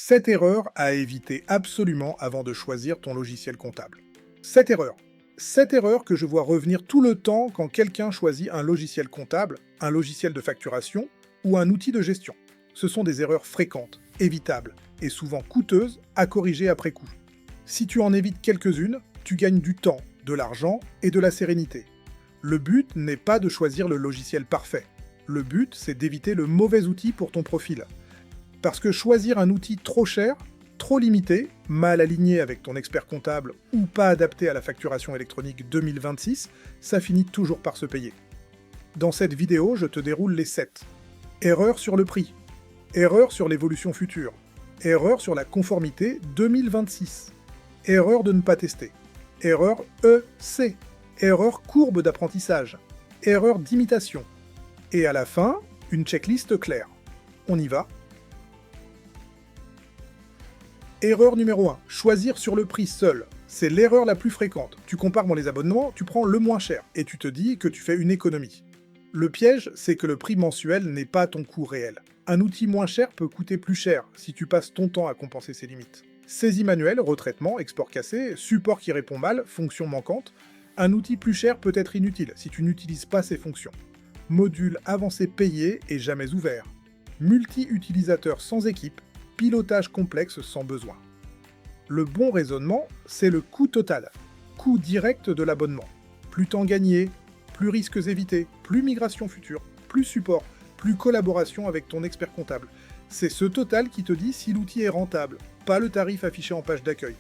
7 erreurs à éviter absolument avant de choisir ton logiciel comptable. 7 erreurs. 7 erreurs que je vois revenir tout le temps quand quelqu'un choisit un logiciel comptable, un logiciel de facturation ou un outil de gestion. Ce sont des erreurs fréquentes, évitables et souvent coûteuses à corriger après coup. Si tu en évites quelques-unes, tu gagnes du temps, de l'argent et de la sérénité. Le but n'est pas de choisir le logiciel parfait. Le but, c'est d'éviter le mauvais outil pour ton profil. Parce que choisir un outil trop cher, trop limité, mal aligné avec ton expert comptable ou pas adapté à la facturation électronique 2026, ça finit toujours par se payer. Dans cette vidéo, je te déroule les 7. Erreur sur le prix. Erreur sur l'évolution future. Erreur sur la conformité 2026. Erreur de ne pas tester. Erreur EC. Erreur courbe d'apprentissage. Erreur d'imitation. Et à la fin, une checklist claire. On y va? Erreur numéro 1. Choisir sur le prix seul. C'est l'erreur la plus fréquente. Tu compares les abonnements, tu prends le moins cher, et tu te dis que tu fais une économie. Le piège, c'est que le prix mensuel n'est pas ton coût réel. Un outil moins cher peut coûter plus cher si tu passes ton temps à compenser ses limites. Saisie manuelle, retraitement, export cassé, support qui répond mal, fonction manquante. Un outil plus cher peut être inutile si tu n'utilises pas ses fonctions. Module avancé payé et jamais ouvert. Multi-utilisateur sans équipe. Pilotage complexe sans besoin. Le bon raisonnement, c'est le coût total, coût direct de l'abonnement. Plus temps gagné, plus risques évités, plus migration future, plus support, plus collaboration avec ton expert comptable. C'est ce total qui te dit si l'outil est rentable, pas le tarif affiché en page d'accueil.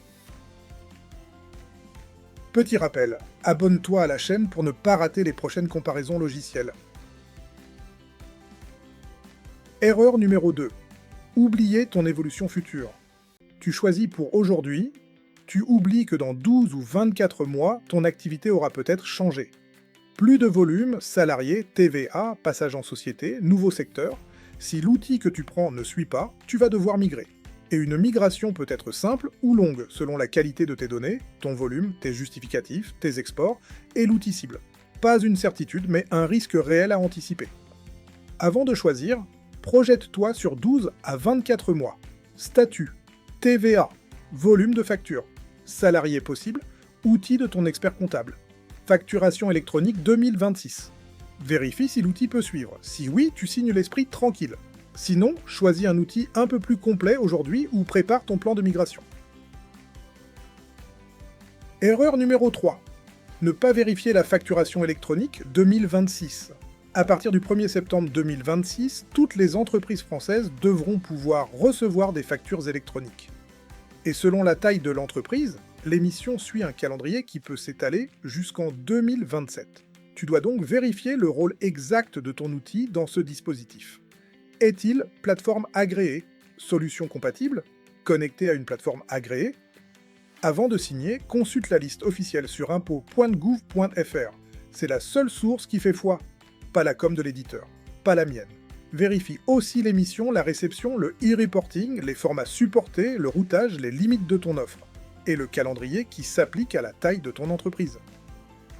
Petit rappel, abonne-toi à la chaîne pour ne pas rater les prochaines comparaisons logicielles. Erreur numéro 2. Oublier ton évolution future. Tu choisis pour aujourd'hui, tu oublies que dans 12 ou 24 mois, ton activité aura peut-être changé. Plus de volume, salarié, TVA, passage en société, nouveau secteur. Si l'outil que tu prends ne suit pas, tu vas devoir migrer. Et une migration peut être simple ou longue selon la qualité de tes données, ton volume, tes justificatifs, tes exports et l'outil cible. Pas une certitude, mais un risque réel à anticiper. Avant de choisir, projette-toi sur 12 à 24 mois. Statut, TVA, volume de facture, salarié possible, outil de ton expert comptable. Facturation électronique 2026. Vérifie si l'outil peut suivre. Si oui, tu signes l'esprit tranquille. Sinon, choisis un outil un peu plus complet aujourd'hui ou prépare ton plan de migration. Erreur numéro 3. Ne pas vérifier la facturation électronique 2026. À partir du 1er septembre 2026, toutes les entreprises françaises devront pouvoir recevoir des factures électroniques. Et selon la taille de l'entreprise, l'émission suit un calendrier qui peut s'étaler jusqu'en 2027. Tu dois donc vérifier le rôle exact de ton outil dans ce dispositif. Est-il plateforme agréée, solution compatible, connectée à une plateforme agréée? Avant de signer, consulte la liste officielle sur impôts.gouv.fr. C'est la seule source qui fait foi. Pas la com de l'éditeur, pas la mienne. Vérifie aussi l'émission, la réception, le e-reporting, les formats supportés, le routage, les limites de ton offre, et le calendrier qui s'applique à la taille de ton entreprise.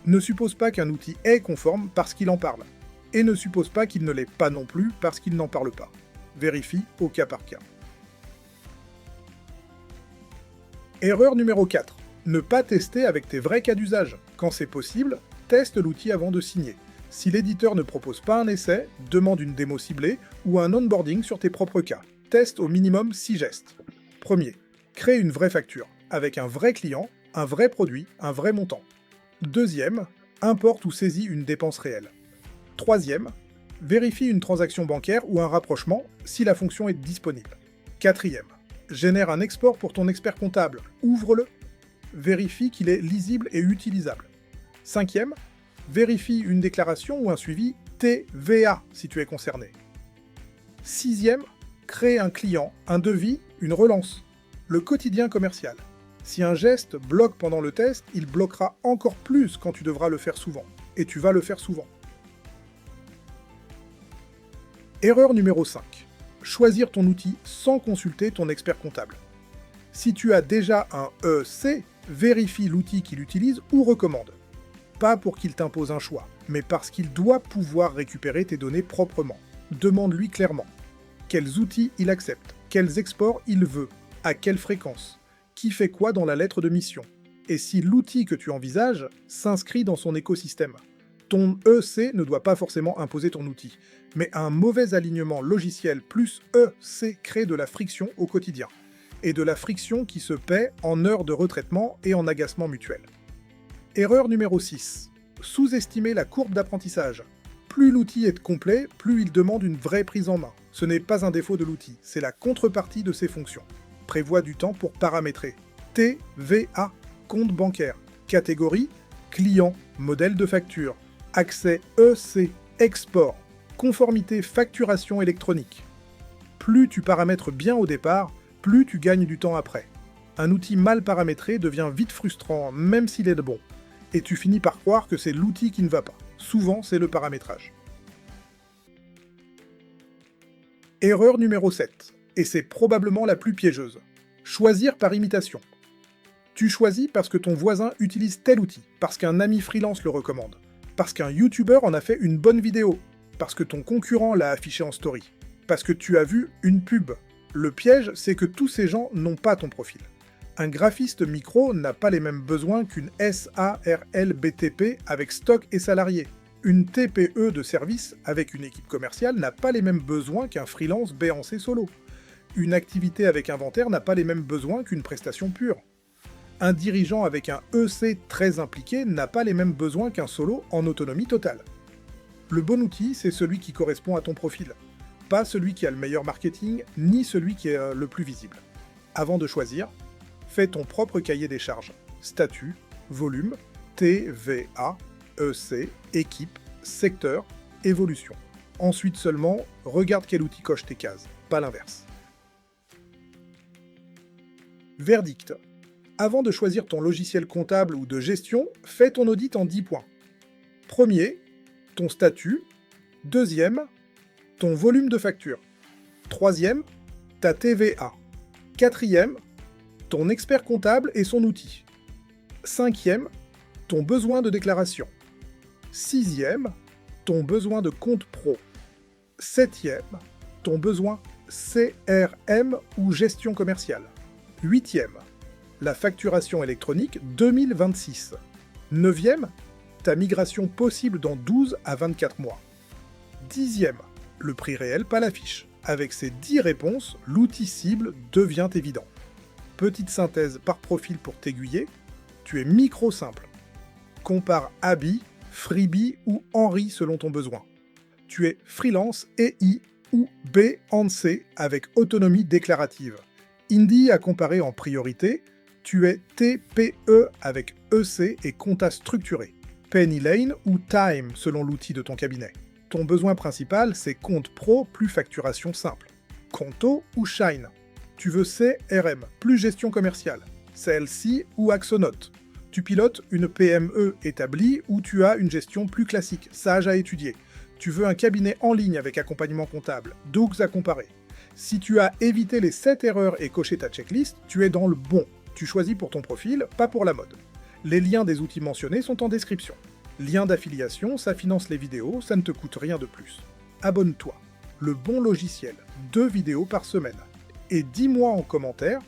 Ne suppose pas qu'un outil est conforme parce qu'il en parle, et ne suppose pas qu'il ne l'est pas non plus parce qu'il n'en parle pas. Vérifie au cas par cas. Erreur numéro 4. Ne pas tester avec tes vrais cas d'usage. Quand c'est possible, teste l'outil avant de signer. Si l'éditeur ne propose pas un essai, demande une démo ciblée ou un onboarding sur tes propres cas. Teste au minimum 6 gestes. Premier, crée une vraie facture, avec un vrai client, un vrai produit, un vrai montant. Deuxième, importe ou saisis une dépense réelle. Troisième, vérifie une transaction bancaire ou un rapprochement si la fonction est disponible. Quatrième, génère un export pour ton expert comptable, ouvre-le. Vérifie qu'il est lisible et utilisable. Cinquième, vérifie une déclaration ou un suivi TVA si tu es concerné. Sixième, crée un client, un devis, une relance. Le quotidien commercial. Si un geste bloque pendant le test, il bloquera encore plus quand tu devras le faire souvent. Et tu vas le faire souvent. Erreur numéro 5. Choisir ton outil sans consulter ton expert comptable. Si tu as déjà un EC, vérifie l'outil qu'il utilise ou recommande. Pas pour qu'il t'impose un choix, mais parce qu'il doit pouvoir récupérer tes données proprement. Demande-lui clairement quels outils il accepte, quels exports il veut, à quelle fréquence, qui fait quoi dans la lettre de mission, et si l'outil que tu envisages s'inscrit dans son écosystème. Ton EC ne doit pas forcément imposer ton outil, mais un mauvais alignement logiciel plus EC crée de la friction au quotidien, et de la friction qui se paie en heures de retraitement et en agacement mutuel. Erreur numéro 6. Sous-estimer la courbe d'apprentissage. Plus l'outil est complet, plus il demande une vraie prise en main. Ce n'est pas un défaut de l'outil, c'est la contrepartie de ses fonctions. Prévois du temps pour paramétrer. TVA, compte bancaire. Catégorie, client, modèle de facture. Accès EC, export. Conformité facturation électronique. Plus tu paramètres bien au départ, plus tu gagnes du temps après. Un outil mal paramétré devient vite frustrant, même s'il est de bon. Et tu finis par croire que c'est l'outil qui ne va pas. Souvent, c'est le paramétrage. Erreur numéro 7, et c'est probablement la plus piégeuse. Choisir par imitation. Tu choisis parce que ton voisin utilise tel outil, parce qu'un ami freelance le recommande, parce qu'un YouTuber en a fait une bonne vidéo, parce que ton concurrent l'a affiché en story, parce que tu as vu une pub. Le piège, c'est que tous ces gens n'ont pas ton profil. Un graphiste micro n'a pas les mêmes besoins qu'une SARL BTP avec stock et salariés. Une TPE de service avec une équipe commerciale n'a pas les mêmes besoins qu'un freelance B&C solo. Une activité avec inventaire n'a pas les mêmes besoins qu'une prestation pure. Un dirigeant avec un EC très impliqué n'a pas les mêmes besoins qu'un solo en autonomie totale. Le bon outil, c'est celui qui correspond à ton profil. Pas celui qui a le meilleur marketing, ni celui qui est le plus visible. Avant de choisir, fais ton propre cahier des charges. Statut, volume, TVA, EC, équipe, secteur, évolution. Ensuite seulement, regarde quel outil coche tes cases, pas l'inverse. Verdict. Avant de choisir ton logiciel comptable ou de gestion, fais ton audit en 10 points. Premier, ton statut. Deuxième, ton volume de facture. Troisième, ta TVA. Quatrième, ton expert comptable et son outil. Cinquième, ton besoin de déclaration. Sixième, ton besoin de compte pro. Septième, ton besoin CRM ou gestion commerciale. Huitième, la facturation électronique 2026. Neuvième, ta migration possible dans 12 à 24 mois. Dixième, le prix réel, pas l'affiche. Avec ces 10 réponses, l'outil cible devient évident. Petite synthèse par profil pour t'aiguiller, tu es micro-simple. Compare Abi, Freebie ou Henry selon ton besoin. Tu es freelance EI ou B&C avec autonomie déclarative. Indie à comparer en priorité, tu es TPE avec EC et compta structuré. Penny Lane ou Time selon l'outil de ton cabinet. Ton besoin principal, c'est compte pro plus facturation simple. Conto ou Shine. Tu veux CRM, plus gestion commerciale. CLC ou Axonote. Tu pilotes une PME établie ou tu as une gestion plus classique, sage à étudier. Tu veux un cabinet en ligne avec accompagnement comptable, Doux à comparer. Si tu as évité les 7 erreurs et coché ta checklist, tu es dans le bon. Tu choisis pour ton profil, pas pour la mode. Les liens des outils mentionnés sont en description. Lien d'affiliation, ça finance les vidéos, ça ne te coûte rien de plus. Abonne-toi. Le bon logiciel, 2 vidéos par semaine. Et dis-moi en commentaire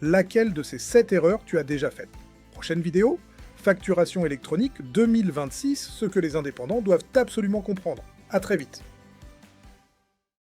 laquelle de ces 7 erreurs tu as déjà faites. Prochaine vidéo, facturation électronique 2026, ce que les indépendants doivent absolument comprendre. À très vite.